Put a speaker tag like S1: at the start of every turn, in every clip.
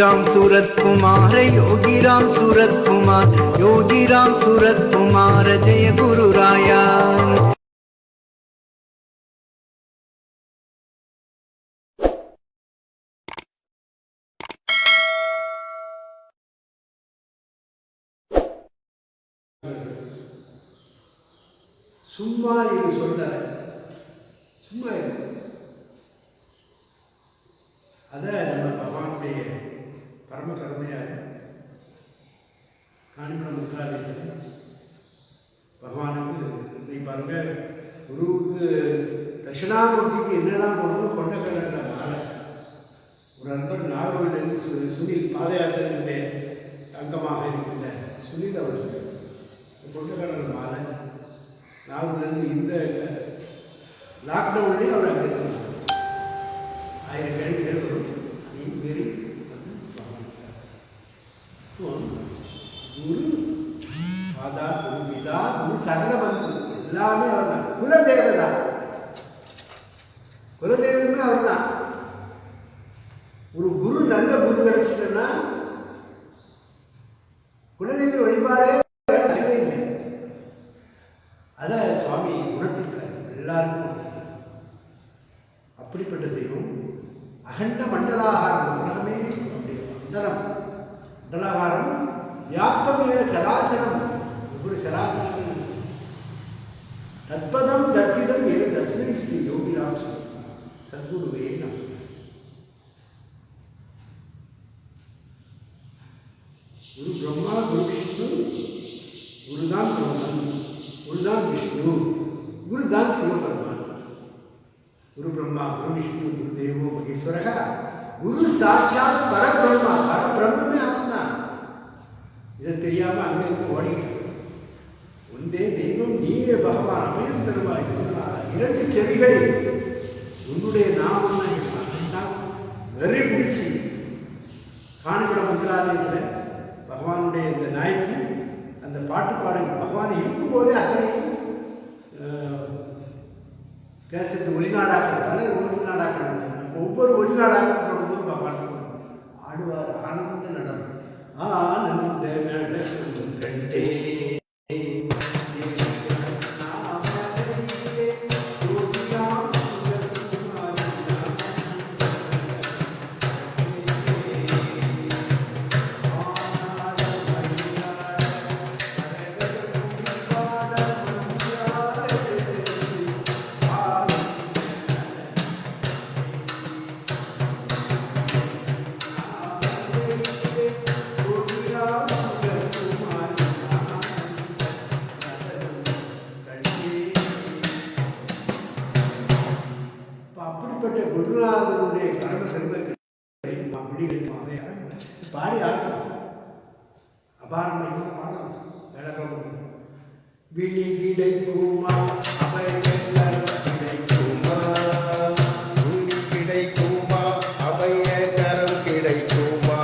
S1: राम सूरत कुमार, योगी राम सूरत कुमार, योगी राम सूरत कुमार, जय गुरु राया।
S2: சும்மா இது சொல்ல சும்மா இது அதை நம்ம பகவானுடைய பரம கருணையாக காணிமணம் முத்ராலயத்தில் பகவானுக்கு நீ பாருங்க, குருவுக்கு தட்சிணாமூர்த்திக்கு என்னெல்லாம் போடணும் கொண்டக்கடற்ற மாலை. ஒரு நண்பர் நாகர்கோவிலிருந்து சுனில் பாதயாத்திரையினுடைய அங்கமாக இருக்கின்ற சுனில் அவர்கள் கொண்டக்கடற்ற மாலை நாகர்கோவிலிருந்து இந்த லாக்டவுன்லேயே அவர் அங்கே இருக்கிறார். 1000 கேள்விகள் வரும். நீ மாரி குரு மாதா, குரு பிதா, குரு சகல வந்து எல்லாமே அவர் தான். குலதேவதா, குலதெய்வமே அவர் தான். ஒரு குரு நல்ல குரு கிடைச்சிட்டன்னா குலதெய்வ வழிபாடே இல்லை. அதை சுவாமி உணர்த்திருக்காரு எல்லாருக்கும். அப்படிப்பட்ட தெய்வம் அகண்ட மண்டலாகாரம், உலகமே மண்டலம், மண்டலாகாரம் வியாப்தம் ஏன சராச்சரம், ஒவ்வொரு சராச்சரம் தத்பதம் தரிசிதம் ஏன தஸ்மை ஸ்ரீ யோகிராம் சத்குருவே நம. குரு பிரம்மா, குரு விஷ்ணு, குருதான் பிரம்மன், குருதான் விஷ்ணு, குருதான் சிவபெருமான். குரு பிரம்மா, குரு விஷ்ணு, குரு தேவோ மகேஸ்வரக, குரு சாட்சாத் பரபிரம்மா, பரபிரம்மே அவன் தான். இதை தெரியாமல் அங்கே இருந்து ஓடிக்கிட்டு ஒன்றே தெய்வம் நீயே பகவான், அபயம் தருவாய். 2 செவிகளில் உன்னுடைய நாமம் தான் வெறி பிடிச்சி காணிபட மந்திராலயத்தில் பகவானுடைய இந்த நாய்க்கு அந்த பாட்டு பாடல் பகவான் இருக்கும்போதே அத்தனையும் கேசட்டு ஒளிநாடாக்கள், பலர் ஒளிநாடாக்கள், ஒவ்வொரு ஒளிநாடாக்கள் பகவான் ஆடுவார். ஆனந்த நடனம், ஆனந்த நடனம் கண்டே குருநாதனுடைய பரம செல்வங்களை பாடி ஆரம்பம் அபாரமாக பாடலாம். விளக்கம் விழி கிடைக்குமா, அபய கிடைக்குமா, விழி கிடைக்குமா, அபய கரம் கிடைக்குமா,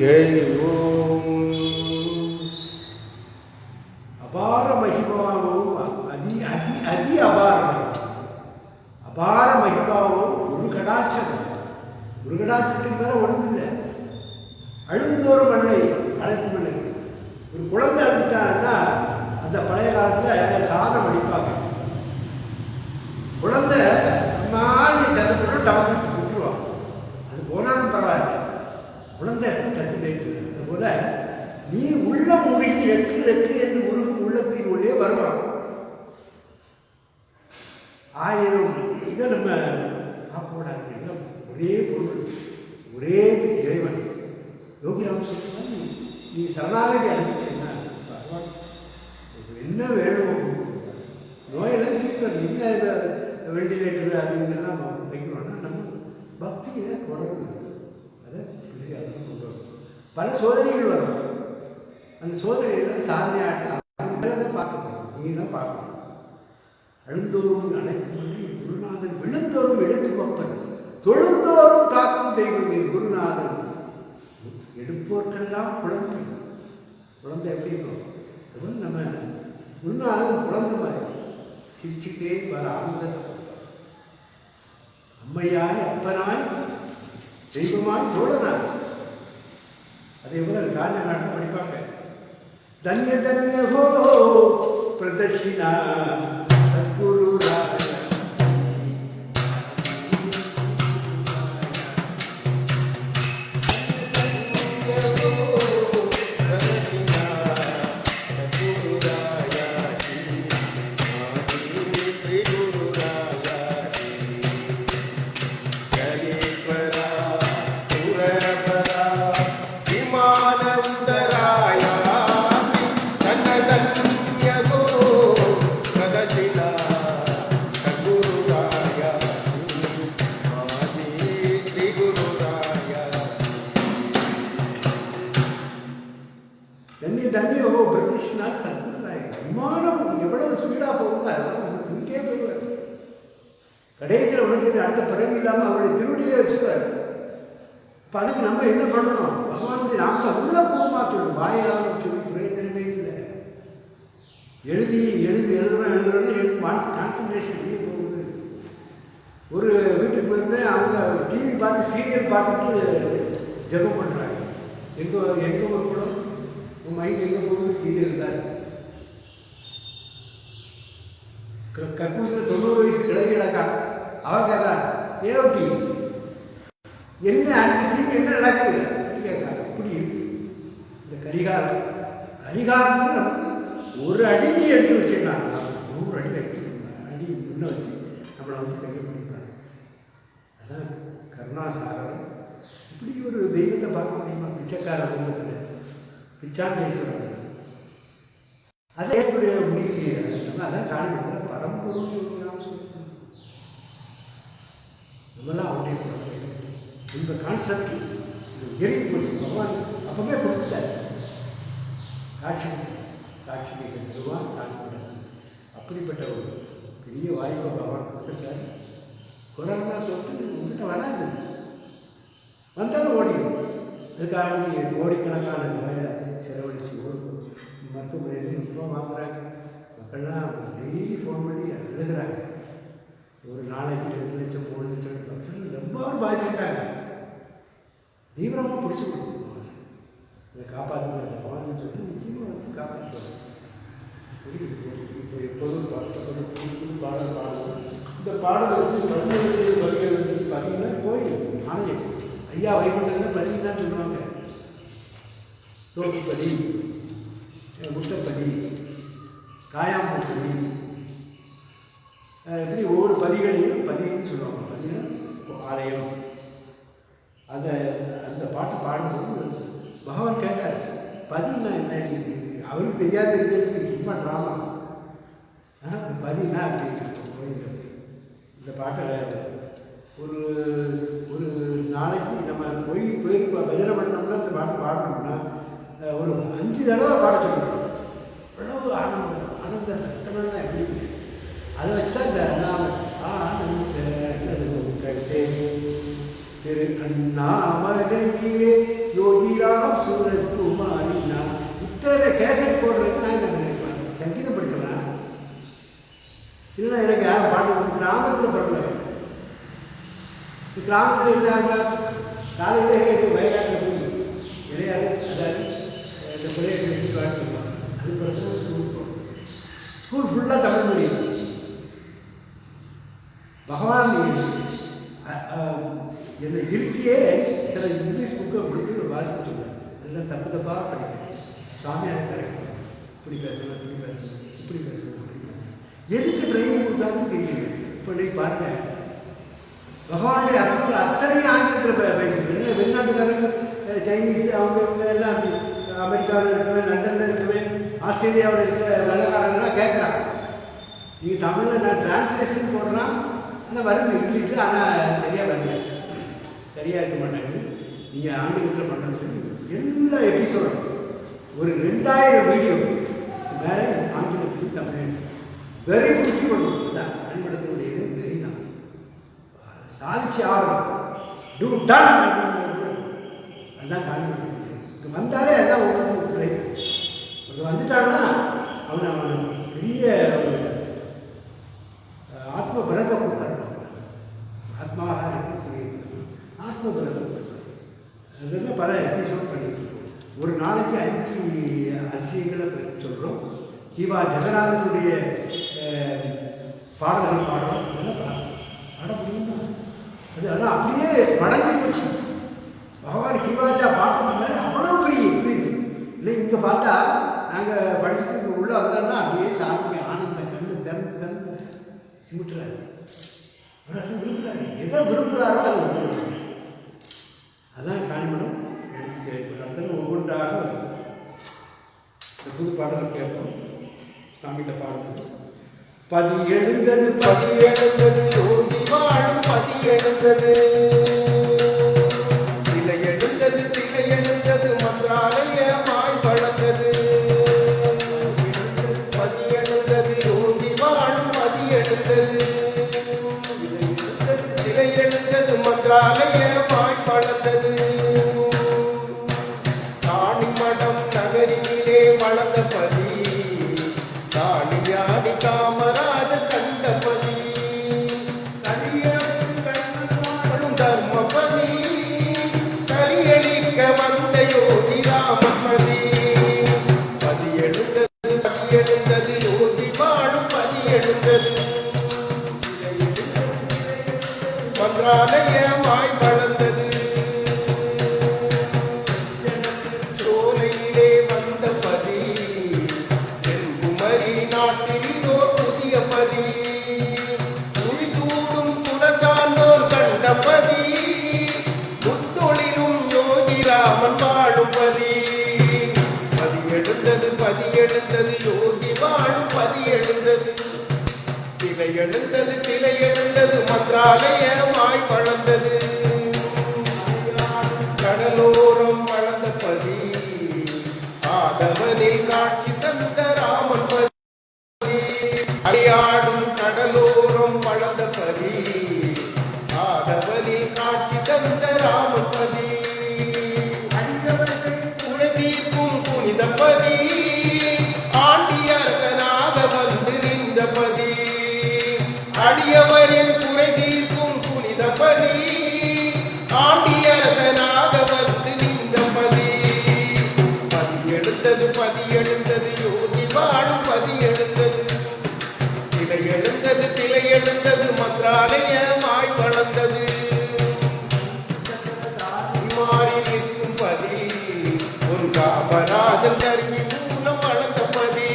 S2: ஜெய் ஓம். அபார மகிமாவும் அதி அதி அதி அபாரம். அபார மகிமாவும் ஒரு கடாட்சம். ஒரு கடாட்சத்துக்கு மேலே ஒன்றும் இல்லை. அழுந்தோறும் மண்ணை அழைக்கும் மண்ணை. ஒரு குழந்தை அழுந்துட்டாங்கன்னா அந்த பழைய காலத்தில் சாதம் அடிப்பாங்க. குழந்தை அம்மானி சத்தப்பட்டு டவுன் விட்டுருவான். அது போனாலும் பரவாயில்ல, குழந்தை கற்றுக்கிட்டு. அதுபோல் நீ உள்ளம் உருகி ரெக்கு ரெக்கு என்று உருகும் உள்ளத்தின் உள்ளே வருவான். ஆயிரம் இதை நம்ம பார்க்கக்கூடாது. எல்லாம் ஒரே பொருள், ஒரே இறைவன். யோகிராம் சொல்லுவாங்க, நீ சரணாகதி அடைஞ்சிட்டீங்கன்னா பகவான் என்ன வேணும், நோயெல்லாம் தீர்க்கிறது. என்ன வெண்டிலேட்டர் அது இதெல்லாம் வைக்கணும்னா நம்ம பக்தியில் குறைவு. அதை பெரிய அளவு கொண்டு வரும். பல சோதனைகள் வரும். அந்த சோதனைகள் சாதனையாட்டு தான் பார்க்கணும். நீ தான் பார்க்கணும். அழுந்தோறும் அழைக்கும் குருநாதன், விழுந்தோறும் எடுக்கும் அப்பன், தொழுந்தோறும் காக்கும் தெய்வம் என் குருநாதன். எடுப்போர்க்கெல்லாம் குழந்தை. குழந்தை எப்படி இருக்கும்? அதுவும் நம்ம குருநாதன் குழந்தை மாதிரி சிரிச்சுக்கிட்டே வர ஆனந்தத்தை கொடுப்பார். அம்மையாய் அப்பனாய் தெய்வமாய் தோழனாய். அதே போல காஞ்ச நாட்டில் படிப்பாங்க, தன்ய தன்ய ஹோ பிரதர்ஷினா சத்குரு கடைசியில் உனக்கு அடுத்த பிறவி இல்லாமல் அவருடைய திருவடியே வச்சுருவார். இப்போ அதுக்கு நம்ம என்ன பண்ணணும்? பகவானுடைய நாமத்தை உள்ள பூர்வமாக சொல்லணும். வாயிலாக சொல்லி பிரயோஜனமே இல்லை. எழுதுறோம் கான்சன்ட்ரேஷன் போகுது. ஒரு வீட்டுக்கு போயிருந்தேன், அவங்க டிவி பார்த்து சீரியல் பார்த்துட்டு ஜெபம் பண்ணுறாங்க. எங்கே ஒரு படம் உன் மைண்ட் எங்கே போகுது? சீரியல் தான். கற்பூசில் 90 வயசு கிழவி கிடக்கா. அவ கேட்கா, ஏட்டி என்ன அடுத்த சீன் என்ன நடக்கு கேட்கா. இப்படி இருக்கு இந்த கரிகாலம். கரிகாலத்தில் நமக்கு ஒரு அடிமை எடுத்து வச்சுருந்தாங்க. 100 அடி அடி முன்ன வச்சு நம்மளை கையை பண்ணிப்பாங்க. அதான் கருணாசாரம். இப்படி ஒரு தெய்வத்தை பார்க்க முடியுமா? பிச்சைக்கார தெய்வத்தில் பிச்சாண்டேஸ்வரர். அதை எப்படி முடியலையே? நம்ம அதான் காணப்படுற பரம்பொருள் யோகிராம் சொல்லணும். நம்மளாம் அவருடைய இந்த கான்செப்ட் எரிஞ்சு போச்சு. பகவான் அப்பவே பிடிச்சிட்டார். காட்சி பெருவான் காண்பது. அப்படிப்பட்ட ஒரு பெரிய வாய்ப்பை பகவான் கொடுத்துட்டார். கொரோனா தொட்டு உங்கள்கிட்ட வராது, வந்தாலும் ஓடிடும். அதுக்காக நீ கோடிக்கணக்கான ரூபாயில் செலவழித்து மருத்துவமனையில் ரொம்ப வாங்குறாங்க. மக்கள்லாம் டெய்லி ஃபோன் பண்ணி எழுதுகிறாங்க. ஒரு நாளைக்கு 2 லட்சம் 3 லட்சம் மக்கள் ரொம்ப பாதிச்சுட்டாங்க. தீவிரமாக பிடிச்சி கொடுக்கணும். இதை காப்பாற்றுவாங்க பகவான் சொல்லி நிச்சயமாக வந்து காப்பாற்றுவாங்க. இப்போ எப்போதும் கஷ்டப்பட்டு புது பாடல் பாடுவோம். இந்த பாடலுக்கு 17 வரிகள் பார்த்தீங்கன்னா கோயில் ஆணையம் ஐயா வைகுண்டத்தில் பதின்னு தான் சொல்லுவாங்க. தோப்புப்பதி, முட்டப்பதி, காயாம்பூப்பதி, இப்படி ஒவ்வொரு பதிகளையும் பதின்னு சொல்லுவாங்க. பதினா ஆலயம். அந்த பாட்டு பாடும்போது பகவான் கேட்டார், பதினா என்ன? அவருக்கு தெரியாது, சும்மா ட்ராமா. பதினா அப்படி இந்த பாட்டை ஒரு ஒரு நாளைக்கு நம்ம போய் பஜனை பண்ணோம்னா இந்த பாட்டு பாடணும்னா ஒரு 5 தடவை பாட சொல்லுவோம். அவ்வளவு ஆனந்த சத்தம்னா எப்படிங்க? அதை வச்சு தான் இந்த திரு அண்ணாமலையிலே யோகிராம் சூரத்குமாரினா இத்தனை கேசட் போடுறதுக்கு நான் என்ன நினைப்பேன்? சங்கீதம் படித்தவனா இல்லைன்னா எனக்கு யாரும் பாட்டு கிராமத்தில் பிறந்தவன். கிராமத்தில் இருந்தார். காலையில் வயநாட்டில் போய் இறையாது அதாவது இந்த பிள்ளையை வீட்டுக்கு வாழ்த்துருவாங்க. அது பிறகு ஸ்கூலுக்கு போகணும். ஸ்கூல் ஃபுல்லாக தமிழ் மீடியம். பகவான் என்னை இருத்தியே சில இங்கிலீஷ் புக்கை கொடுத்து வாசிக்க சொன்னார். இதெல்லாம் தப்பாக படிப்பேன். சாமி அதை கரெக்ட் இப்படி பேசணும், இப்படி பேசணும், இப்படி பேசணும், இப்படி பேசணும். எதுக்கு ட்ரைனிங் கொடுத்தாருன்னு தெரியல. இப்போ இன்னைக்கு பாருங்கள், பகவானுடைய அர்த்தங்கள் அத்தனையும் ஆங்கிலத்தில் பேசுகிறேன். வெளிநாட்டுக்காரங்க சைனீஸ் அவங்க இவங்க எல்லாம் அப்படி அமெரிக்காவில் இருக்கவே, லண்டனில் இருக்கவே, ஆஸ்திரேலியாவில் இருக்க வெள்ளக்காரங்களாம் கேட்குறாங்க. நீங்கள் தமிழில் நான் டிரான்ஸ்லேஷன் போடுறான், ஆனால் வருது இங்கிலீஷில், ஆனால் சரியாக வரல, சரியாக இருக்க மாட்டாங்க. நீங்கள் ஆங்கிலத்தில் பண்ணுறது எல்லா எபிசோடும் ஒரு 2000 வீடியோ மேலே ஆங்கிலத்துக்கு தமிழ் வெறி பிடிச்சி கொண்டு தான் பயன்படுத்தக்கூடியது. வெறி தான் சாதிச்சு ஆகணும். டூ டன் அப்படின்னு அதுதான் காண்பிடுது. இங்கே வந்தாலே அதான் உங்களுக்கு கிடைக்கும். அது வந்துட்டான்னா அவன் பெரிய ஆத்ம பலத்தை கொடுப்பாரு. ஆத்மாவாக இருக்கக்கூடிய ஆத்ம பலத்தை கொடுப்பாரு. அதெல்லாம் பல எபிசோட் பண்ணிட்டு இருக்கோம். ஒரு நாளைக்கு 5 அதிசயங்களை சொல்கிறோம். ஹீவா ஜெகநாதனுடைய பாடல்கள் பாடுறோம். அதெல்லாம் பாட முடியுமா? அதெல்லாம் அப்படியே மடங்கி போச்சு. பகவான் ஹீவாஜா பாட்டு மேலே அவ்வளோ புரியுது. இல்லை இங்கே பார்த்தா நாங்கள் படிச்சுட்டு இங்கே உள்ளே வந்தோம்னா அப்படியே சாமி ஆனந்த கண்ணு திறந்து சிமிட்டுறாரு. அவர் அதை விரும்புகிறாரு. எதை விரும்புகிறாரோ அதை விரும்புகிறாரு. அதான் காணிமடம் அடுத்தது ஒவ்வொன்றாக வரும். இந்த புது பாடல் கேட்போம். சாமிகிட்ட பாடுறது பதி எழுந்தது யோகி வாழும் பதி எழுந்தது, சிலை எழுந்தது மந்திராலயமாய் வளர்ந்தது. பதி எழுந்தது யோகி வாழும் பதி எழுந்தது, சிலை
S3: மந்திராலயமாய் வளர்ந்தது. காணிமடம் நகரிலே வளர்ந்தபதி காளியாடி காமராஜர் கண்டபதி கலியலும் தர்மபதி கலியளிக்க வந்த யோகி ராமபதி பதி எழுந்தது யோகி வாழும் பதி எழுந்தது. மந்திராலயமாய் வளர்ந்தது. சோலையிலே வந்த பதி தென்குமரி நாட்டிலோர் புதிய பதி முடிசூடும் குலசார்ந்தோர் கண்டபதி முத்தொழிலும் யோகிராமன் வாழும் பதி பதி எழுந்தது யோகி வாழும் பதி எழுந்தது. சிலை எழுந்தது மந்திராலயமாய் வளர்ந்தது. கடலோரம் வளர்ந்த பதி ஆதவனில் காட்சி தந்த ராமன் பதி அடியாடும் கடலோரம் வளர்ந்த பதி ஆதவனில் காட்சி தந்த ராமன் பதி குலதீர்க்கும் புனித பதி ஆண்டியரசனாக வந்து நின்ற பதி அடியவரின் குறை தீர்க்கும் புனிதபதி ஆண்டியரசனாக வந்து நின்றபதி பதி எழுந்தது யோகி வாழும் பதி எழுந்தது. சிலை எழுந்தது மந்திராலயமாய் வளர்ந்தது. மாறி நிற்கும் பதி ஒரு காமராஜன் கருவி மூலம் வளர்ந்த பதி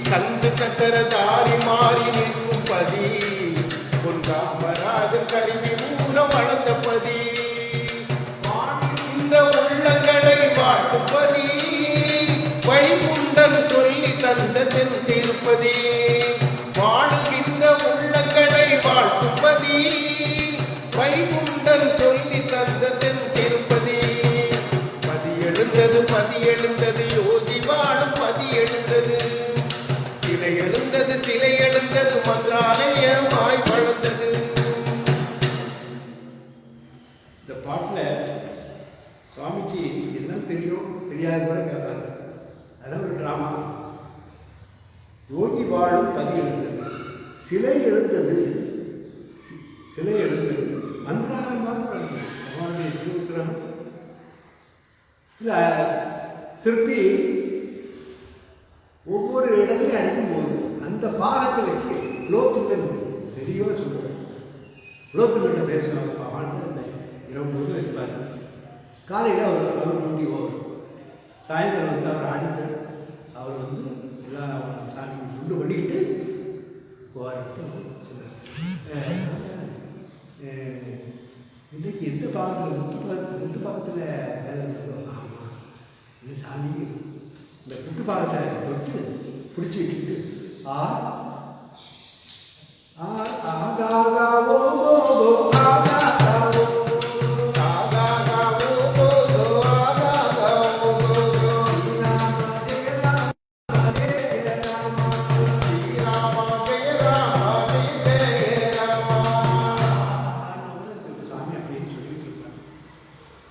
S3: கந்து சக்கரதாரி மாறி நிற்கும் பதி ஒரு காமராஜன் கருவி மூலம் வளர்ந்த பதி இந்த உள்ளங்களை வாழ்த்துப்பதி வைகுண்டன் சொல்லி தந்த தென் திருப்பதி வாழுகின்ற உள்ளங்களை வாழ்த்துப்பதி வைகுண்டன் சொல்லி தந்த தென் திருப்பதி பதி எழுந்தது யோகி வாழும் பதி எழுந்தது. சிலை எழுந்தது மந்திராலயமாய் வளர்ந்தது.
S2: இந்த பாட்டில் சுவாமிக்கு என்ன தெரியும் தெரியாது கூட கேட்பாரு. அதான் ஒரு ட்ராமா. யோகி வாழும் பதி எழுந்தது, சிலை எழுந்தது மந்திராலயமாக வளர்ந்தது. அவனுடைய திருவிக்கிரகம் இல்லை சிற்பி ஒவ்வொரு இடத்துலையும் அடிக்கும்போது அந்த பாகத்தை வச்சு குலோத்துங்கன் தெளிவாக சொல்லுவார். குலோத்துங்கிட்ட பேசுவாங்க. பாவான்ட்டு இரவு முழுவதும் இருப்பார். காலையில் அவர் டியூட்டி ஓவர். சாயந்தரம் வந்து அவர் ஆடிட்டு அவர் வந்து எல்லா சாமியும் துண்டு பண்ணிக்கிட்டு போவார்ட்டு சொன்னார். இன்னைக்கு எந்த பாகத்தில் முட்டு பாகத்தில் வேலை இருந்ததோ ஆமாம் இந்த சாமி இந்த புட்டு பாகத்தை தொட்டு பிடிச்சி வச்சுக்கிட்டு ஆகாவோ ஆகாவோ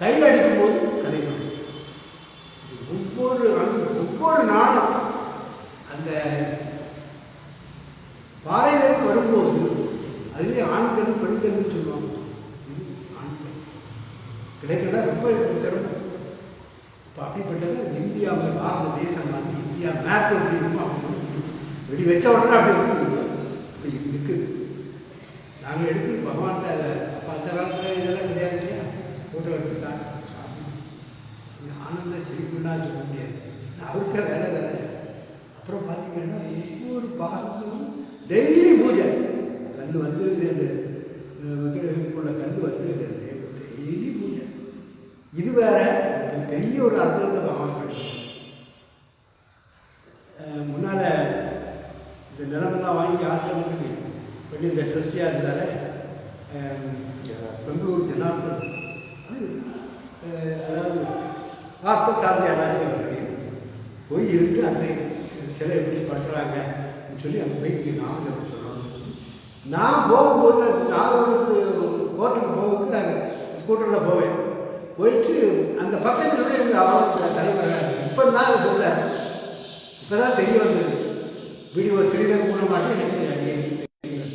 S2: கையில் அடிக்கும்போது அதே மாதிரி ஒவ்வொரு நாளும் அந்த பாறையிலிருந்து வரும்போது அதுலேயே ஆண்கள் பெண்கள்னு சொல்லுவாங்க. இது ஆண்கள் கிடைக்கிறதா ரொம்ப சிரமம். இப்போ அப்படிப்பட்டது இந்தியாவை பாரத தேசம் வந்து இந்தியா மேப் எப்படி இருக்கும் அப்படின்னு இருந்துச்சு. வெடி வச்ச உடனே அப்படி வந்து இப்படி நிற்குது. நாங்கள் எடுத்து பகவான்கிட்ட அதை அப்போ அந்த காலத்தில் இதெல்லாம் கிடையாது இல்லையா, ஃபோட்டோ எடுத்துட்டாங்க. ஆனந்த சிரிப்புன்னா சொல்ல முடியாது, அவருக்கே வேலை தானே. அப்புறம் பார்த்தீங்கன்னா ஒவ்வொரு பாகத்துக்கும் டெய்லி பூஜை. கல் வந்து அந்த விக்கிரகத்துக்குள்ள கல் வந்து டெய்லி பூஜை. இது வேற பெரிய ஒரு அர்த்தத்தை பகவான் பண்ணுறோம். முன்னால் இந்த நிலமெல்லாம் வாங்கி ஆசிரமத்துக்கு வெளியே இந்த ட்ரஸ்டியாக இருந்தார் பெங்களூர் ஜனார்தன். அதாவது ஆர்த்த சாந்தியானாச்சு போய் இருந்து அந்த சிலை எப்படி பண்ணுறாங்கன்னு சொல்லி அங்கே போய் நாமஜபம் சொல்லணும்னு சொல்லி நான் போகும்போது நாகூருக்கு கோர்ட்டுக்கு போகும்போது ஸ்கூட்டரில் போவேன். போயிட்டு அந்த பக்கத்தில் விட இவங்க அவ்வளோ தலைவராக இப்போ தான் அதை சொல்ல, இப்போ தான் தெரிய வந்தது. வீடியோ ஸ்ரீதர் மூலமாட்டி எனக்கு அடிக்கடி தெரியும்.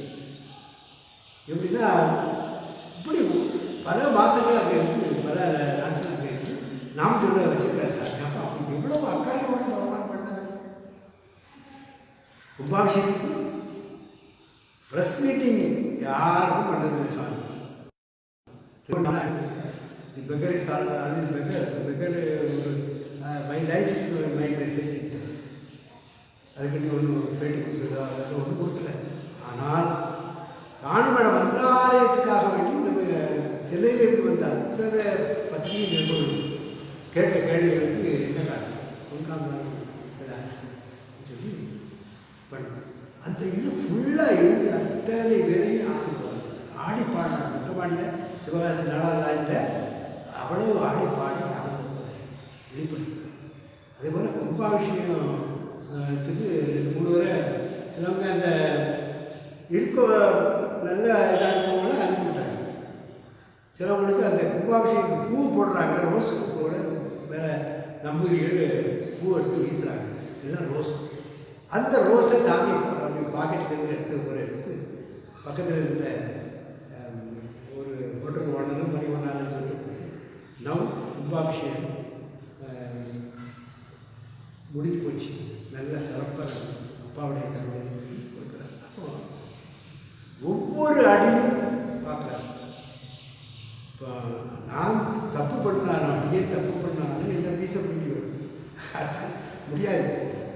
S2: எப்படின்னா இப்படி பல மாதங்கள் அங்கே இருக்குது, பல நாட்கள் அங்கே இருக்குது. நாம் சொல்ல வச்சுருக்காரு சார். அப்போ அப்படி எவ்வளோ அக்கறையோட பகவான் பண்ணார். கும்பாபிஷேகத்துக்கு ப்ரெஸ் மீட்டிங் யாருக்கும் பண்ணதில்லை சாமி. beggar is always beggar. Beggar, my life is my message. அதுக்கு நீ ஒன்று பேட்டி கொடுத்ததா அதெல்லாம் ஒன்றும் கொடுக்கல. ஆனால் காணிமட மந்திராலயத்துக்காக வேண்டி நம்ம சென்னையிலேருந்து வந்த அத்தனை பத்திரிகை நிருபர்கள் கேட்ட கேள்விகளுக்கு என்ன காரணம் சொல்லி பண்ண அந்த இது ஃபுல்லாக இருந்து அத்தனை பேரையும் ஆசைப்படுவாங்க. ஆடி பாடினாங்க. மொட்டமாடியில் சிவகாசி நாடாளாயில் அவ்வளவு ஆடி பாடி ஆனந்தத்தை வெளிப்படுத்துது. அதே போல் கும்பாபிஷேகத்துக்கு 2-3 முறை சிலவங்க அந்த இருக்க நல்ல இதாக இருக்கவங்களும் அனுப்பிவிட்டாங்க. சிலவங்களுக்கு அந்த கும்பாபிஷேகத்துக்கு பூ போடுறாங்க, ரோஸ் பூவோட மேலே நம்பூதிரிகள் பூ எடுத்து வீசுகிறாங்க, எல்லாம் ரோஸ். அந்த ரோஸை சாமி அப்படி பாக்கெட்டுக்கு எடுத்து ஒரு எடுத்து பக்கத்தில் இருந்த ஒரு ஹோட்டல் ஓனரும் மணிவண்ணாலும் சொல்லிட்டு நவ் கும்பாபிஷேகம் முடிஞ்சு போச்சு, நல்ல சிறப்பாக அப்பாவுடைய கருவை சொல்லி கொடுக்குறாரு. அப்போ ஒவ்வொரு அடியும் பார்க்குறாரு. இப்போ நான் தப்பு பண்ணாலும் அடியே தப்பு பண்ணாலும் என்ன பீச பிடிக்கிறது முடியாது.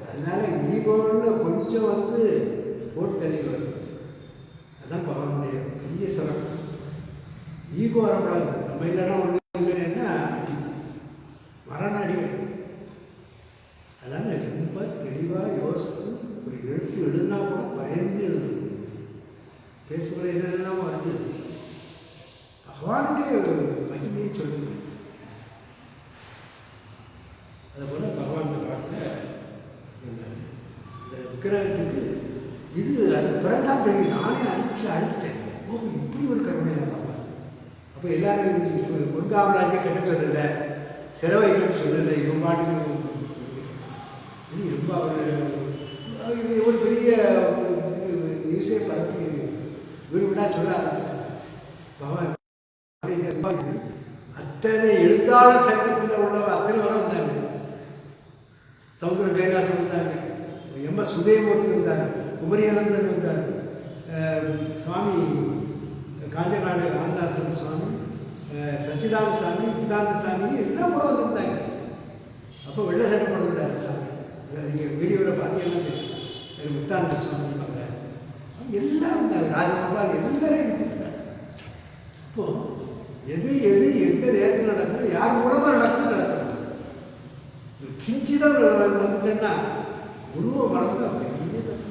S2: அதனால ஈகோன்னு கொஞ்சம் வந்து போட்டு தள்ளி வரும். அதுதான் பகவானுடைய பெரிய சிறப்பு. ஈகோ வரக்கூடாது. நம்ம இல்லைன்னா ஒன்று என்ன அடி மரண அடி கிடையாது. அதனால் ரொம்ப தெளிவாக யோசித்து ஒரு எழுத்து எழுதுனா கூட பயந்து எழுதணும். ஃபேஸ்புக்கில் என்னெல்லாம் வருது பகவானுடைய மகிமையை சொல்லுங்க. அதுபோல் பகவான் பாட்டில் இந்த விக்கிரகத்துக்கு இது அது பிறகுதான் தெரியும். நானே அடிச்சுட்டேன். ஓ இப்படி ஒரு கருணையாக பார்ப்பேன். அப்போ எல்லாரும் பொன்காமராஜை கெட்ட சொல்லலை, சிறவைகள் சொல்லலை, இவன் பாட்டுக்கு இனி ரொம்ப அவர் ஒரு பெரிய நியூஸே பரப்பி வீடு வீடாக சொல்ல ஆரம்பித்தாங்க. பகவான் அத்தனை எழுத்தாளர் சங்கத்தில் உள்ள அத்தனை வர வந்தாங்க. சமுத்திர கைலாசம் வந்தாங்க, எம்.எஸ். உதயமூர்த்தி வந்தார், குமரியானந்தன் வந்தார், சுவாமி காஞ்சநாடு ஆனந்தாசன் சுவாமி, சச்சிதானந்த சாமி, முத்தானந்த சாமி எல்லாம் கூட வந்துருந்தாங்க. அப்போ வெள்ளை சட்டை போட்டுருந்தார் சாமி. நீங்கள் வீடியோவில் பார்த்தீங்கன்னா தெரியும். முத்தானந்த சுவாமி பார்க்குறாரு. எல்லாரும் இருந்தாங்க. ராஜகோபால் எல்லாரையும் இருக்கின்றார். இப்போது எது எது எந்த நேரத்தில் நடக்கணும், யார் மூலமாக நடக்கணும் நடக்கணும். கிஞ்சிதான் வந்துட்டேன்னா உருவ மறந்து பெரிய தப்பு.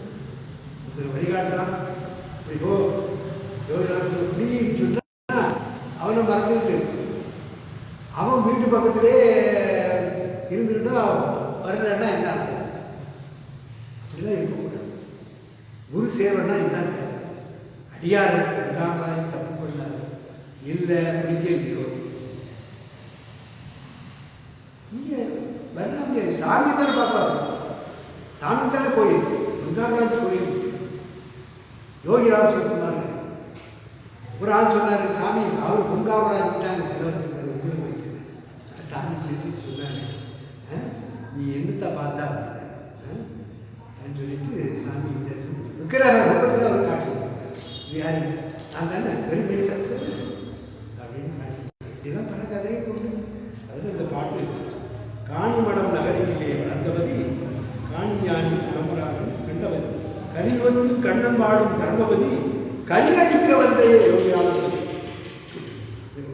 S2: ஒருத்தர் வழிகாட்டுறான், இப்படி போ யோகிராமன் இப்படின்னு சொன்னால் அவனை மறந்துக்கிட்டு அவன் வீட்டு பக்கத்திலே இருந்துக்கிட்டா வரலன்னா என்ன அர்த்தம்? அப்படிலாம் இருக்கக்கூடாது. குரு சேவைன்னா இதுதான் சேவை. அடியார் காமராஜ் தப்பு பண்ணார் இல்லை பிடிக்கலையோ இங்கே வரலாம். சாமி தானே பார்ப்பாரு, சாமி தானே கோயில், காமராஜ் கோயில். யோகிராம் சொல்லிருந்தாரு. ஒரு ஆள் சொன்னார், சாமி அவர் பொன்காமராஜ் தாங்க செலவு வச்சிருந்தாரு உள்ள வைக்கிறது. சாமி சிரிச்சுட்டு சொன்னார், நீ என்னத்தை பார்த்தா அப்படின்னு சொல்லிட்டு சாமி இந்த விக்கிரக ரூபத்தில் அவர் காட்டி கொடுத்தார். இது யாரு? நான் தானே பெருமை சத்து அப்படின்னு காட்டி. இதெல்லாம் பல கதையை கொண்டு அதில் இந்த பாட்டு காணிமடம் நகரிலே வளர்ந்தபதி காணிஞானி காமராஜன் கண்டபதி கலியுகத்தில் கண்ணம் பாடும் தர்மபதி கலிகடிக்க வந்த யோகியானபதி.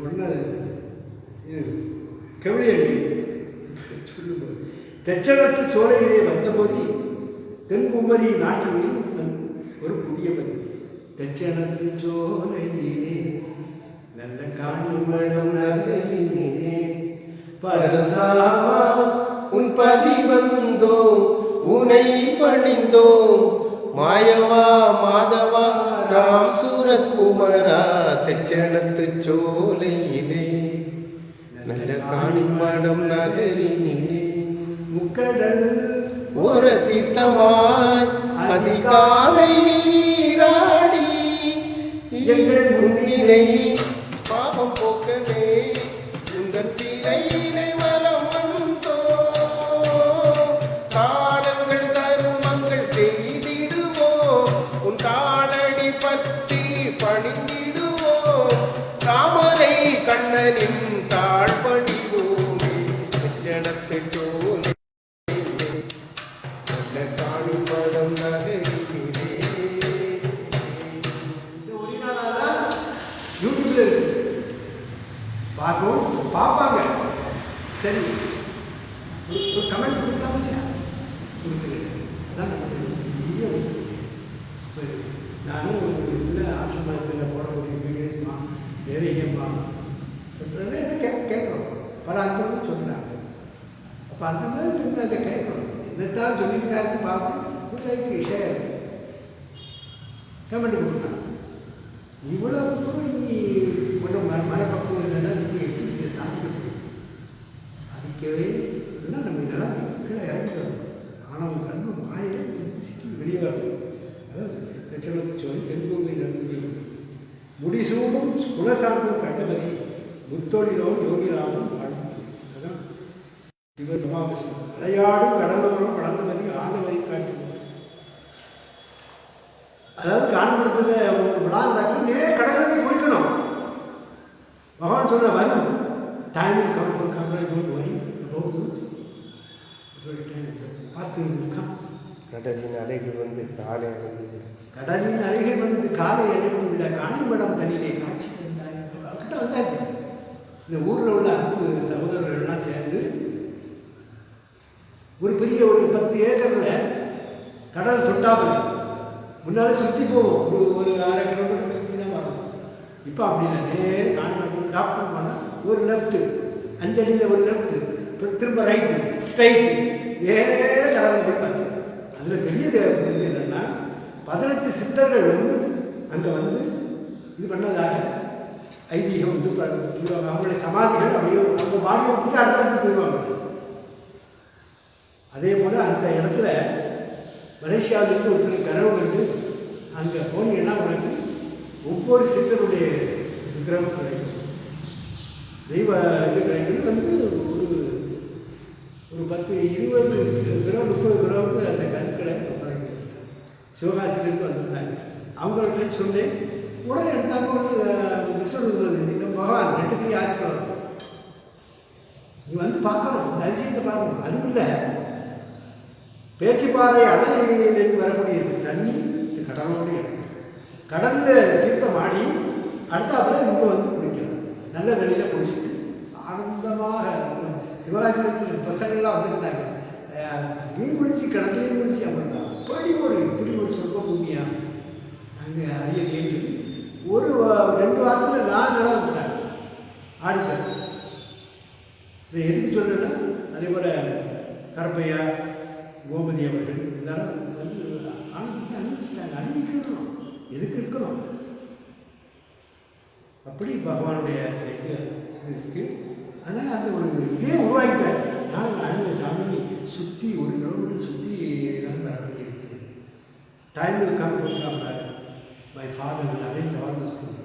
S2: ஒன்று இது கவிதை எழுதி சொல்லும்போது தெச்சகத்து சோலையிலே வந்தபோதி தென்குமரி நாட்டில் ஒரு புதிய பதி. தெச்சனத்து சோலையிலே நல்ல காணிமடம் நகரிலே பரந்தாமா
S3: உன் பதி வந்தோம் உனை பணிந்தோம் மாயவா மாதவா ராம் சூர சூரக்குமரா தெச்சனத்து சோலையிலே நல்ல காணிமடம் நகரினிலே
S2: முக்கடல்
S3: ஓர தீர்த்தமாய் அதிகாலை நீராடி எங்கள் முன்னிலை பாவம் போக்கவே உங்கள் சிலையினை வலம் வந்தோ காலங்கள் தருமங்கள் செய்திடுவோம் உன் காலடி பற்றி பணிந்திடுவோம் தாமரை கண்ணனின் தாழ்படிவோமே ஜனத்தை தோல் காணிமடம் நகரிலே
S2: இந்த ஒளிநாளெல்லாம் யூடியூப்ல இருக்கு, பார்ப்பாங்க. சரி, ஒரு கமெண்ட் கொடுக்கலாம் இல்லையா? கொடுக்குறது அதான் பெரிய நானும் உள்ள ஆசிரமத்தில் போடக்கூடிய வீடியோஸ்மா தேவையம்மா சொல்கிறத என்ன கேட்குறோம். பல அன்பர்களும் சொல்கிறாங்க. அப்போ அந்த மாதிரி நீங்கள் அதை கேட்கணும். என்னத்தான் சொல்லியிருக்காருன்னு பார்ப்போம். லைக் ஷேர் கமெண்ட் கொடுக்கலாம். இவ்வளவு நீ கொஞ்சம் மனப்பக்குவம் இல்லைன்னா நீங்கள் எப்படி சாதிக்க முடியும்? சாதிக்கவே இல்லைன்னா நம்ம இதெல்லாம் கீழே இறங்கி வரணும். ஆனால் கண்ணும் மாயை சிக்கி வெளியே வரணும். அதாவது பிரச்சனை சொல்லி தென்பூமி நம்பி முடிசூடும் குலசார்ந்தும் கண்டபதி முத்தொழிலோம் யோகிராமும் வாழ்ந்து. அதான் சிவகுமாகிருஷ்ணன் விளையாடும் கடலோரம் கடந்தபதி ஆண்டவரை காட்சி. அதாவது காணப்படுத்துல ஒரு விழா நடக்கும், கடலில் போய் குளிக்கணும். பகவான் சொன்ன வரும் டைம் பார்த்து
S3: கடலின் அலைகள் வந்து காலை அலைகள்
S2: கடலின் அலைகள் வந்து காலை அலைகள் உள்ள காணிமடம் தண்ணியிலே காட்சி தந்தாய். அவர்கிட்ட வந்தாச்சு. இந்த ஊரில் உள்ள அன்பு சகோதரர்கள்லாம் சேர்ந்து ஒரு பெரிய ஒரு 10 ஏக்கரில் கடல் சொட்டாப்புல முன்னால் சுற்றி போவோம். ஒரு 1/2 கிலோமீட்டர் சுற்றி தான் வரும். இப்போ அப்படி இல்லை, நேர் காணிமடம் டாக்டர் போனால் ஒரு லெஃப்ட்டு 5 அடியில் ஒரு லெஃப்ட்டு, திரும்ப ரைட்டு ஸ்ட்ரைட்டு நேர கடலில் போய் பார்த்தோம். அதில் பெரிய இது என்னென்னா 18 சித்தர்களும் அங்கே வந்து இது பண்ணதாக ஐதீகம் உண்டு. அவங்களுடைய சமாதிகள் அப்படியே அவங்க பாடியை விட்டு அடுத்த இடத்துக்கு போயிடுவாங்க. அதே போல் அந்த இடத்துல மலேசியாவிலிருந்து ஒருத்தர் கனவு கண்டு அங்கே போனீங்கன்னா உனக்கு ஒவ்வொரு சித்தருடைய விக்கிரமும் கிடைக்கும், தெய்வ இது கிடைக்கும். வந்து ஒரு 10-20 கிராம் 30 கிராமுக்கு அந்த கற்களை பறக்க சிவகாசிலேருந்து வந்துருந்தாங்க. அவங்கள்ட்ட சொன்னேன். உடனே எடுத்தாங்க. ஒன்று விஸ்வரூபம் இந்த பகவான் 2 கை ஆசீர்வாதம். நீ வந்து பார்க்கணும், இந்த அதிசயத்தை பார்க்கணும். அதுவும் இல்லை, பேச்சுப்பாறை அணையிலிருந்து வரக்கூடியது தண்ணி கடலோடு கிடைக்கும். கடலில் தீர்த்தம் ஆடி அடுத்தாப்புல இங்கே வந்து குளிக்கலாம். நல்ல தண்ணியில் குளிச்சுட்டு ஆனந்தமாக சிவகாசிலேருந்து பசங்கள்லாம் வந்துருந்தாங்க. மீன் குளிச்சு கடத்துலேயும் குளிச்சு அவங்க இப்படி ஒரு சொற்ப பூமியாக நாங்கள் அறியலேன்னு சொல்லி ஒரு 2 வாரத்தில் 4 இடம் வந்துட்டாங்க ஆடித்தர். இதை எதுக்கு சொல்லுன்னா, அதே போல் கருப்பையா கோமதி அவர்கள் எல்லாரும் வந்து ஆனந்தத்தை அனுபவிச்சிட்டாங்க. அனுபவிக்கணும், எதுக்கு இருக்கணும். அப்படி பகவானுடைய இது இருக்குது. அதனால் அந்த ஒரு இதே உருவாக்கிட்டார். நான் அழுத சாமி சுற்றி 1 கிலோமீட்டர் சுற்றி தான் வர வேண்டியிருக்கு. Time will come to come my father will arrange all this thing.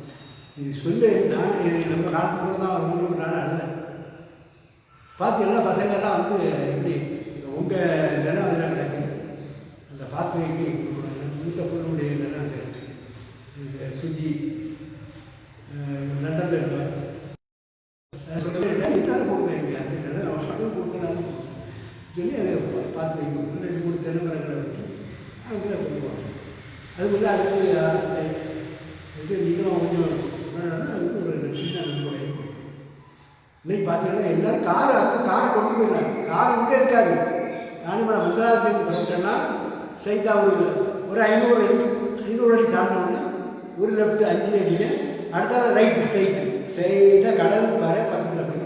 S2: இது சொல்லு. நான் நம்ம காலத்துக்கு கூட தான் 3 நாள் அழுதேன். பார்த்து எல்லா பசங்கள்லாம் வந்து இப்படி உங்கள் நிலம் அதில் கிடக்கு. அந்த பாத்வேக்கு மூத்த பொண்ணுடைய நிலம் அங்கே இருக்குது. சுஜி லண்டனில் இருக்காங்க. இதனால கொடுங்க, நீங்கள் அந்த நிலம் அவன் சொல்ல கொடுக்கணும் சொல்லி அதை பார்த்து 2-3 தென்னைமரங்களை விட்டு அங்கே கொடுப்பாங்க. அதுக்குள்ள அதுக்கு இது நீங்களும் கொஞ்சம் அதுக்கு ஒரு சின்ன நன்கொடையை கொடுத்தோம். இன்னைக்கு பார்த்தீங்கன்னா எல்லோரும் காரை கொண்டு போயிடலாம். கார் இங்கே இருக்காது. காணிமடம் மங்களாத்திலிருந்து கிளம்பிட்டோன்னா ஸ்ட்ரைட்டாக ஒரு 500 அடி தாண்டினோம்னா ஒரு லெஃப்ட்டு 5 அடியில் அடுத்தால ரைட்டு ஸ்ட்ரைட்டாக கடல் வர பக்கத்தில் போய்.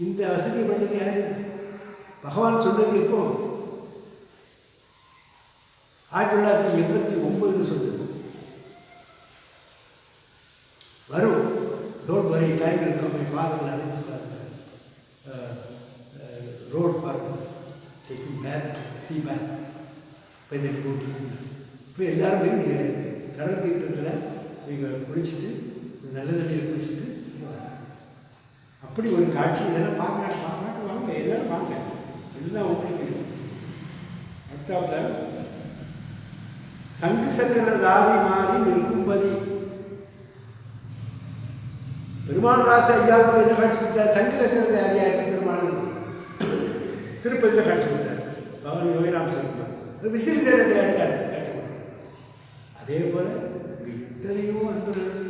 S2: இந்த வசதி பண்ணது யாரு? பகவான் சொன்னது எப்போ? 1989 சொன்னது. She back by the devotees. இப்போ எல்லாருமே கடல் தீர்த்தத்தில் நீங்கள் குளிச்சுட்டு நல்ல தண்ணியில் குளிச்சுட்டு வராங்க. அப்படி ஒரு காட்சி இதெல்லாம் பார்க்க வாங்க, எல்லோரும் வாங்க, எல்லாம் ஒப்பிடிக்கணும். அடுத்தாப்புல சங்கு சக்கர தாவி மாறி நிற்கும்பதி பெருமாள் ராச ஐயாவுக்கு என்ன காட்சி கொடுத்தார்? சங்கு சக்கரத்தை ஐயாவுக்கு பெருமாள் திருப்பதியில் காட்சி கொடுத்தார். பகவான் யோகிராம் சொல்லுவார். அது விசிறி சேரண்டி காட்சி கொடுத்தார். அதே போல் இங்கே எத்தனையோ அன்பர்களுக்கு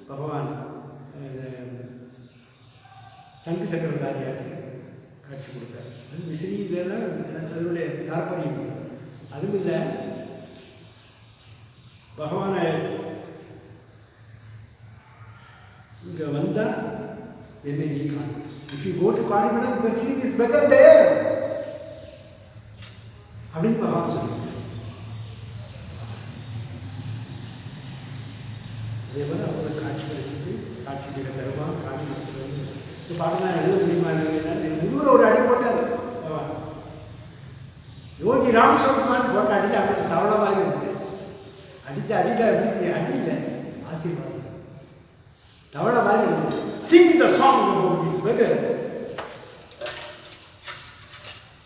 S2: பகவான் சங்கு சக்கரதாரியாக காட்சி கொடுத்தார். அது விசிறி இதெல்லாம் அதனுடைய தாற்பயம். அதுவும் இல்லை, பகவானை இங்கே வந்தால் என்னை நீ காணும். If you go to Kanimadam you can see this beggar there அப்படின்னு பகவான் சொல்லியிருக்கார். அதே போல் அவங்களுக்கு காட்சி கிடைச்சிட்டு காட்சி மிக தருவான் காணி இந்த பாடலாம் எழுத முடியுமா? முதுகில் ஒரு அடி போட்டார் பகவான். யோகி ராம் சௌத்மான் போட்ட அடியில் அப்படி தவளை மாதிரி இருந்துட்டு அடித்த அடியில் எப்படி அடி இல்லை, ஆசீர்வாதம் தவளை மாதிரி இருந்தது. Sing the song about this beggar.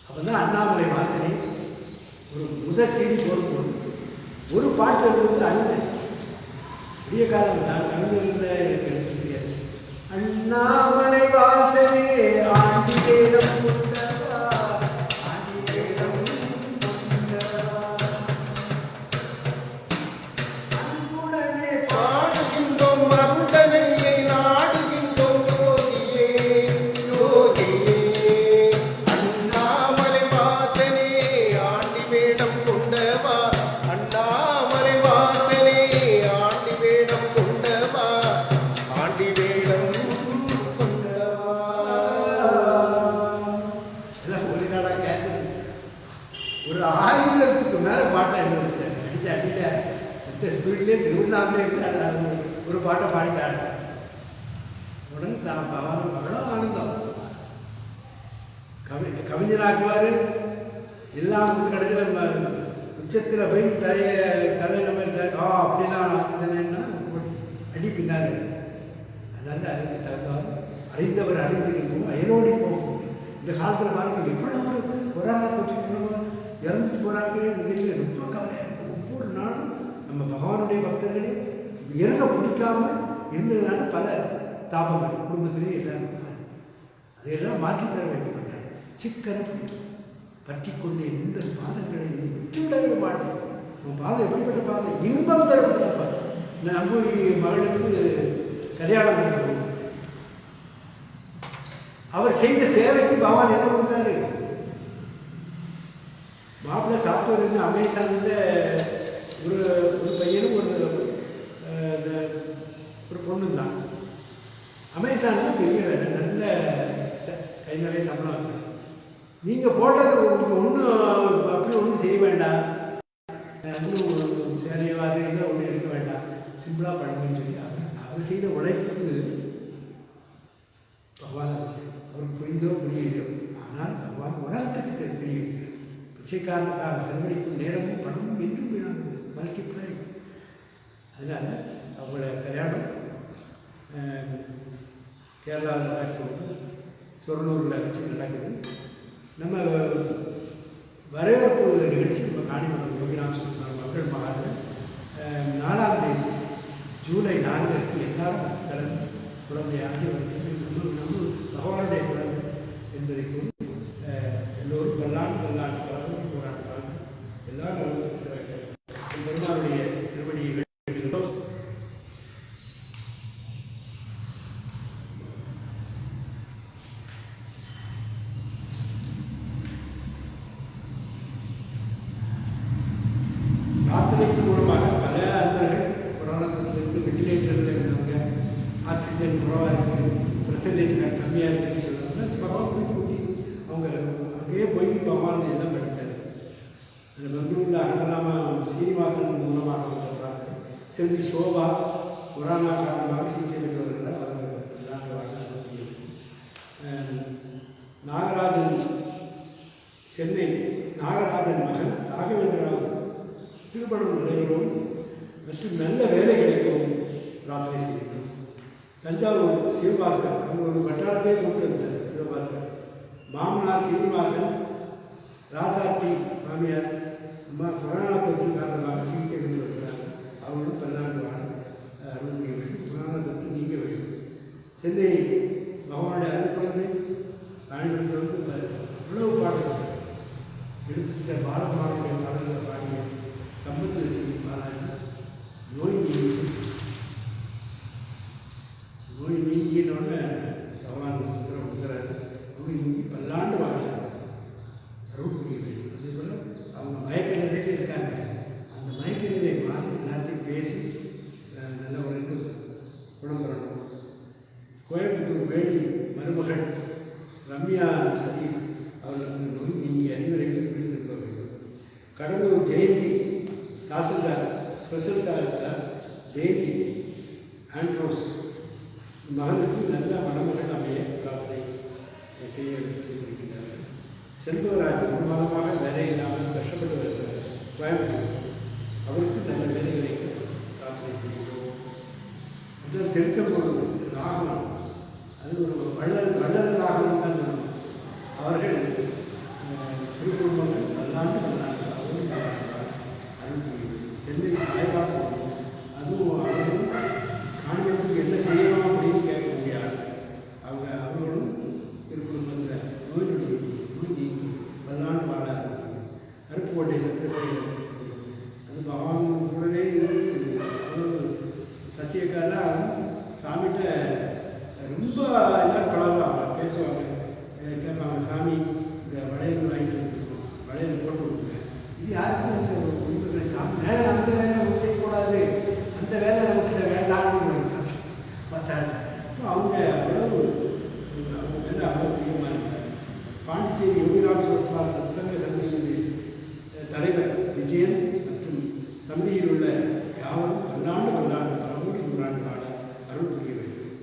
S2: அப்போ தான் அண்ணாமலை வாசனை ஒரு சீடி போடும்போது ஒரு பாட்டு எழுதுறது அல்ல. பெரிய காலம் தான் கவிஞர்களில் எனக்கு எழுத தெரியாது. அண்ணாமலை வாசனே ஆண்டி வேடம் கொண்டவா, ஆண்டி வேடம் கொண்டவா, அன்புடனே
S3: பாடுகின்றோம் மருடனையை நாடுகின்றோம் யோகியே யோகியே. அண்ணாமலை வாசனே ஆண்டி வேடம் கொண்டவா, அண்ணாமலை வாசனே ஆண்டி வேடம் கொண்டவா, ஆண்டி வேடம் கொண்டவா.
S2: எல்லாம் ஒரு நாளாக கேசட் ஒரு 1000க்கு மேலே பாட்டை அடிக்க வச்சுட்டாரு. அடித்த அடியில் செத்த ஸ்பீட்லேயே திருவண்ணாமலே இருந்து ஒரு பாட்டை பாடிட்டாரு. உடனே அவ்வளோ ஆனந்தம். கவிஞராக்குவார் எல்லாம் கடைசியில் உச்சத்தில் போய் தலை நம்ம அப்படிலாம் ஆக்குதுன்னா அடி பின்னாடி இருக்கு. அதனால அதுக்கு தகுந்தால் அறிந்தவர் அறிந்திருக்கும் அயலோடி போகும். இந்த காலத்தில் பாருங்கள் எவ்வளோ ஒரு கொரோனா தொற்று இறந்துட்டு போகிறாங்க. நிகழ்ச்சியில் ரொம்ப கவலையாக இருக்கும். ஒவ்வொரு நாளும் நம்ம பகவானுடைய பக்தர்களே இறங்க பிடிக்காம இருந்ததுனால பல தாபங்கள் குடும்பத்திலேயே எல்லாரும் பாதிப்பு. அதையெல்லாம் மாற்றித்தர வேண்டியப்பட்டார். சிக்கனம் பற்றி கொண்டே இந்த பாதங்களை இனி விட்டுவிடவே மாட்டேன். உன் பாதம் எப்படிப்பட்ட பாதம்? இன்பம் தரப்பட்ட பாதம். இந்த நம்பூரி மகளுக்கு கல்யாணம் நடக்கும். அவர் செய்த சேவைக்கு பகவான் என்ன கொடுத்தாரு? மாப்பிள்ளை சாஃப்ட்வேர் அமேசானில் ஒரு பையனும் ஒரு பொண்ணு தான். அமேசானில் பெரிய வேலை, நல்ல கை நிறைய சம்பளம் இருக்குது. நீங்கள் போட்டது உங்களுக்கு ஒன்றும் அப்படி ஒன்றும் செய்ய வேண்டாம், ஒன்றும் சேவையாவது இதை ஒன்றும் எடுக்க வேண்டாம், சிம்பிளாக பண்ணுங்கன்னு சொல்லி அவர் செய்த உழைப்புக்கு பகவான் அவருக்கு புரிந்தோ புரியலையோ, ஆனால் பகவான் உலகத்துக்கு தெரிவிக்கிறார். பிச்சைக்காரனுக்காக செலவழிக்கும் நேரமும் பணமும் என்றும் வீணாகுது, மல்டிப்ளை. அதனால் அவங்கள கல்யாணம் கேரளாவில் நடக்கும்போது சொர்ணூரில் வச்சு நடக்குது. நம்ம வரவேற்பு நிகழ்ச்சி நம்ம காணிமடம் யோகிராம் சொல்லுவாங்க மக்கள் மகாலில் 4ஆம் தேதி ஜூலை 4 எல்லாரும் கலந்து குழந்தைய ஆசீர்வதிக்கிறது. நம்ம பகவானுடைய குழந்தை என்பதை கூறி எல்லோரும் பல்லாண்டு காலம் போராட்ட காலம் எல்லாரும் பெருமாளுடைய திருவடியை வேண்டுகிறோம். பிரார்த்தனையின் மூலமாக பல அன்பர்கள் கொரோனாவிலிருந்து வெண்டிலேட்டரில் இருந்தவங்க, ஆக்சிஜன் குறைவாக இருக்குது, பெர்சன்டேஜ் கம்மியாக இருக்குதுன்னு சொல்லுவாங்க. பகவான் போய் கூட்டி அவங்க அங்கேயே போய் பகவான் எல்லாம் படித்தார். அந்த பெங்களூரில் அகண்டராம சீனிவாசன் மூலமாக வந்தாங்க. செல்வி சோபா கொரோனா காரணமாக சிகிச்சை பெற்று வருகிறார். நாகராஜன் சென்னை நாகராஜன் மகன் ராகவேந்திராவுக்கு திருமணம் நடைபெறவும் மற்றும் நல்ல வேலை கிடைக்கவும் பிரார்த்தனை செய்தோம். தஞ்சாவூர் சிவபாஸ்கர் அவர் ஒரு வட்டாரத்தையே கொண்டு வந்தார். சிவபாஸ்கர் மாமனார் சீனிவாசன் ராசாத்தி மாமியார் அம்மா கொரோனா தொற்று காரணமாக சிகிச்சை எடுத்து வருகிறார். அவர்களும் 14 வாரம் அருள் வேண்டும். கொரோனா தொற்று நீங்க வேண்டும். சென்னை பகவானுடைய அருள்குழந்தை பயன்படுத்தி வந்து உணவு பாடல்கள் எடுத்து பாரதமானுடைய பாடல்களை பாடிய சம்பத்து லட்சுமி பாலாஜி நோய் நீங்கினோடனே பகவான் உத்தரவு கொடுக்குறாரு. நோய் நீங்கி பல்லாண்டு வாழ அருள் புரிய வேண்டும். அதே போல் அவங்க மயக்க நிலையில் இருக்காங்க. அந்த மயக்க நிலை மாறி எல்லாத்தையும் பேசி நல்ல உடனே குணம் பெறணும். கோயம்புத்தூர் வேணி மருமகள் ரம்யா சதீஷ் அவர்களுக்கு நோய் நீங்கி அனைவரையும் வீடு திரும்ப வேண்டும். கடலூர் ஜெயந்தி தாசில்தார் ஸ்பெஷல் தாசில்தார் ஜெயந்தி ஆண்ட்ரோஸ் மகனுக்கு நல்ல மணமகள் அமைய பிரார்த்தனை செய்ய இருக்கின்றார்கள். செல்வராஜ் ஒரு மாதமாக வேலை இல்லாமல் கஷ்டப்பட்டு வருகிறார் கோயம்புத்தூர். அவருக்கு நல்ல வேலை கிடைக்க பிரார்த்தனை செய்கிறோம். முதல் திருச்செங்கோடு ராகவன், அது ஒரு வள்ளல் ராகவன் தான் சொன்னார். அவர்கள் திருக்குடும்பங்கள் பல்லாண்டு அவரும் அருள் புரியும். சென்னை சாய்பா போகணும். அதுவும் அவர்களும் காண்பதற்கு என்ன செய்யணும் அப்படின்னு கேட்கக்கூடிய ஆள். அவர்களும் திருக்குடும்பத்தில் நோய் நீங்கி பல்லாண்டு வாழ அருப்புக்கோட்டை சத்திரசேகர் அது பகவான் கூடவே இருந்து சசியக்காரெலாம் சாமிகிட்ட ரொம்ப இதாக பழகுவாங்க, பேசுவாங்க, கேட்பாங்க. சாமி இந்த வளையல் வாங்கிட்டு வந்துருக்கோம், வளையல் போட்டு கொடுங்க. இது யாருக்கும் இந்த உண்மைகளை சாமி வேலை அந்த வேலை செய்யக்கூடாது, அந்த வேலை நமக்கு வேண்டாம்னு சாமி பத்தாண்டு. அவங்க அவ்வளவு அவங்க மேலே அவ்வளோ பிரியமாக இருக்காங்க. பாண்டிச்சேரி யோகிராம் சோத்மா சத்சங்க சமிதியின் தலைவர் விஜயன் மற்றும் சமிதியில் உள்ள யாவரும் பல்லாண்டு பலகோடி நூறாண்டு வாழ அருள் புரிய வேண்டும்.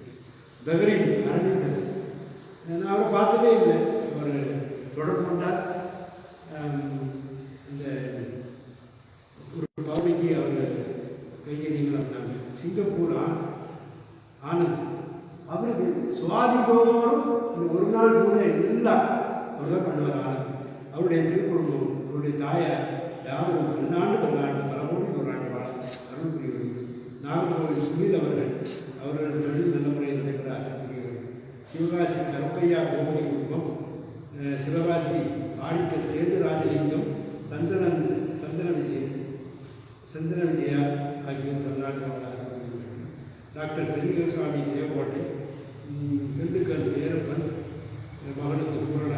S2: பகரின் அரணிந்தர் நான் அவரை பார்த்ததே இல்லை. அவர் தொடர்பு கொண்டார். இந்த ஒரு பகுதிக்கு அவர் கைங்கரியங்கள் வந்தாங்க. சிங்கப்பூர் ஆனந்த் அவருக்கு சுவாதிதோறும் இந்த ஒரு நாள் கூட எல்லாம் அவர் தான் பண்ணுவார். ஆனந்த் அவருடைய திருக்குடும்பம், அவருடைய தாயார் யாரும் பல்லாண்டு பலகோடி நூறாண்டு வாழ அருள் புரிய வேண்டும். நாகர்கோவில் சுனில் அவர்கள் தொழில் நல்ல முறையில் நடைபெற அருள் புரிய வேண்டும். சிவகாசி கருப்பையா கோமதி குடும்பம், சிவகாசி ஆடிட்டர் சேதுராஜலிங்கம், சந்தன விஜயா ஆகியோர் பல்லாண்டு வாழ அருள் புரிய வேண்டும். டாக்டர் பெரியசாமி தேவகோட்டை, திண்டுக்கல் தேரப்பன் மகனுக்கு பூரண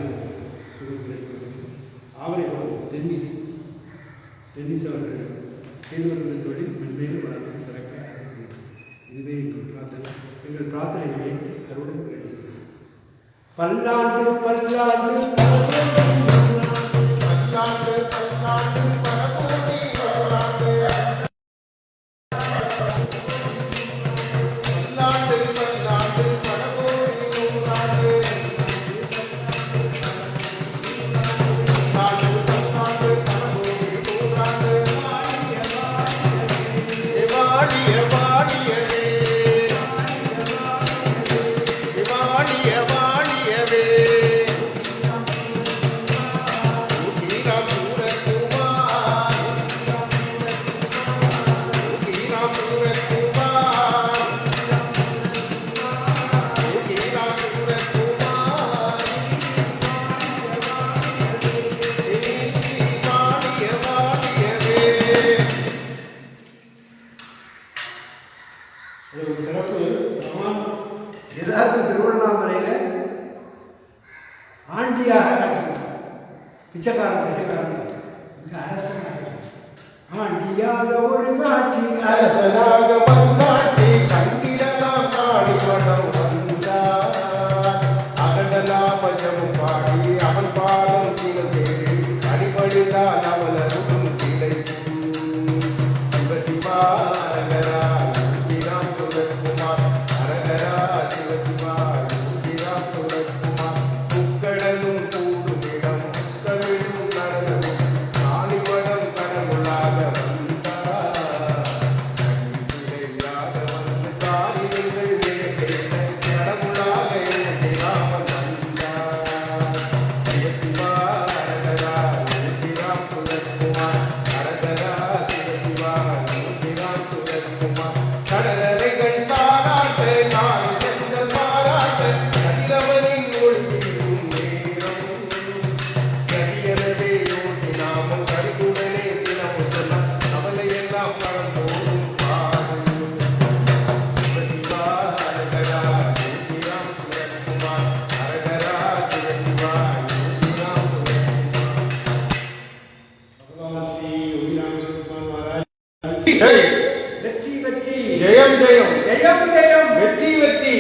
S2: ஆவரைக்குளம் டென்னிஸ் அவர்கள் செய்து வருகிற தொழில் மென்மேலும் வளர்ந்து சிறக்க இதுவே எங்கள் பிரார்த்தனை. எங்கள் பிரார்த்தனையை அருளும் கேட்டுக்கொள்கிறோம். பல்லாண்டு பல்லாண்டு எல்லாருக்கும் திருவண்ணாமலையில் ஆண்டியாக பிச்சைக்காரன் அரசனாக ஆண்டியாக ஒரு காட்சி அரசனாக வந்தாட்சி கண்டிடலாம் நாடி படம் வந்தார் அகண்டலாம் பஞ்சமும் பாடி அவன் பாதம் கீழ் தேடி அடிபடிதான் அவள் அருகும் கிடைக்கும். சிவ சிவா அரகரா யோகிராம் சுரத்குமார் அரகரா சிவ சிவா யோகிராம் சுரத்குமார் முக்கடலும் கூடுமிடம் முக்கவிழும் நரதம்
S3: சுரத்குமார் கடலலைகள் தாராட்ட நாடு சென்றல் பாராட்ட கதிரவனின் ஒளியும் நேரம் கதியனவே யோகி நாமம் கருத்துடனே தினமும் சொன்ன கவலையெல்லாம் பறந்தோடும் பாடும் சிவசிவா அரகரா யோகிராம் சுரத்குமார் அரகரா சிவசிவா யோகிராம் சுரத்குமார்
S2: வெற்றி வெற்றி
S3: ஜெயம் ஜெயம்
S2: ஜெயம் ஜெயம்
S3: வெற்றி வெற்றி